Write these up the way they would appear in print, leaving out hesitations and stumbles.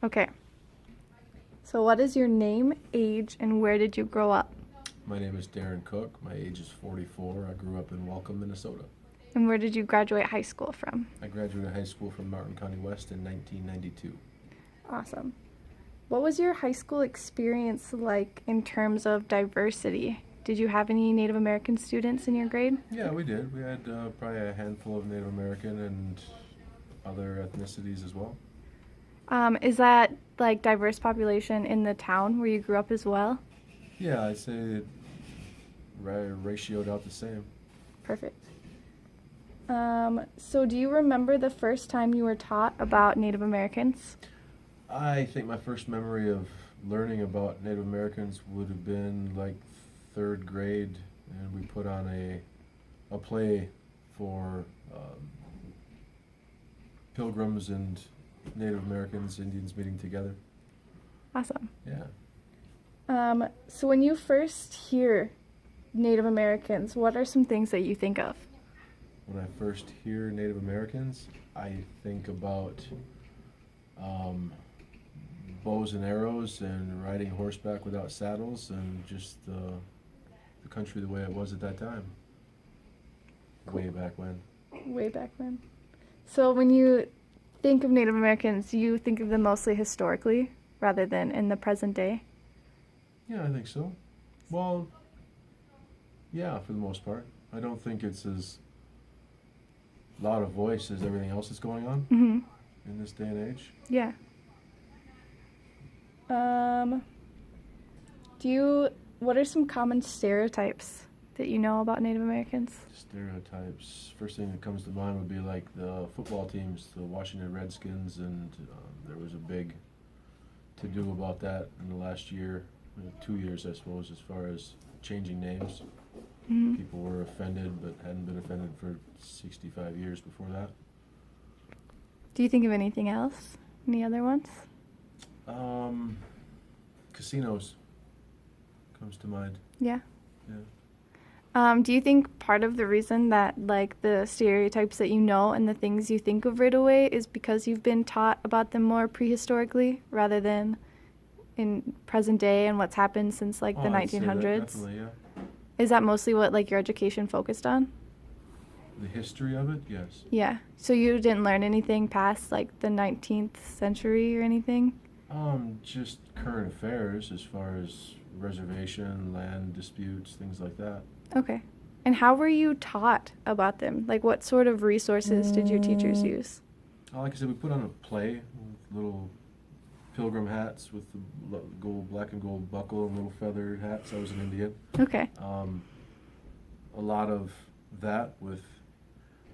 Okay. So what is your name, age, and where did you grow up? My name is Darren Cook. My age is 44. I grew up in Welcome, Minnesota. And where did you graduate high school from? I graduated high school from Martin County West in 1992. Awesome. What was your high school experience like in terms of diversity? Did you have any Native American students in your grade? Yeah, we did. We had probably a handful of Native American and other ethnicities as well. Is that like diverse population in the town where you grew up as well? Yeah, I'd say it ratioed out the same. Perfect. So do you remember the first time you were taught about Native Americans? I think my first memory of learning about Native Americans would have been like third grade, and we put on a play for pilgrims and Native Americans, Indians meeting together. Awesome. Yeah. So when you first hear Native Americans, what are some things that you think of? When I first hear Native Americans, I think about bows and arrows and riding horseback without saddles and just the country the way it was at that time. Way back when. Way back when. So when you think of Native Americans, you think of them mostly historically rather than in the present day? Yeah, I think so. Well, yeah, for the most part. I don't think it's as loud a voice as everything else that's going on Mm-hmm. in this day and age. Yeah. What are some common stereotypes that you know about Native Americans? Stereotypes. First thing that comes to mind would be like the football teams, the Washington Redskins, and there was a big to-do about that in the last year, 2 years, I suppose, as far as changing names. Mm-hmm. People were offended, but hadn't been offended for 65 years before that. Do you think of anything else? Any other ones? Casinos comes to mind. Yeah. Yeah. Do you think part of the reason that like the stereotypes that you know and the things you think of right away is because you've been taught about them more prehistorically rather than in present day and what's happened since like the I'd say that 1900s? definitely, yeah. Is that mostly what like your education focused on? The history of it, yes. Yeah. So you didn't learn anything past like the 19th century or anything? Just current affairs as far as reservation, land disputes, things like that. Okay. And how were you taught about them? Like what sort of resources did your teachers use? Like I said, we put on a play with little pilgrim hats with the black and gold buckle and little feathered hats. I was an Indian. Okay. A lot of that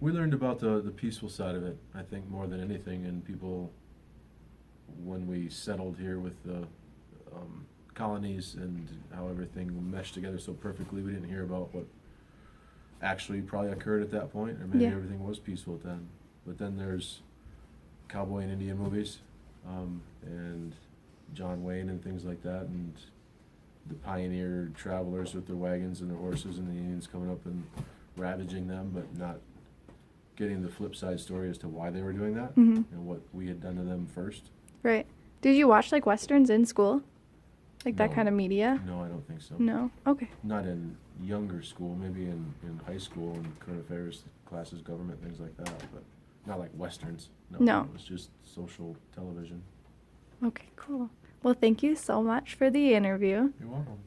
we learned about the peaceful side of it, I think, more than anything, and people, when we settled here with the colonies and how everything meshed together so perfectly, we didn't hear about what actually probably occurred at that point, or maybe Yeah. everything was peaceful then. But then there's cowboy and Indian movies, and John Wayne and things like that, and the pioneer travelers with their wagons and their horses, and the Indians coming up and ravaging them, but not getting the flip side story as to why they were doing that Mm-hmm. and what we had done to them first. Right. Did you watch like westerns in school? Like that No. kind of media? No, I don't think so. No. Okay. Not in younger school, maybe in high school and current affairs classes, government, things like that, but not like westerns. No. It was just social television. Okay, cool. Well, thank you so much for the interview. You're welcome.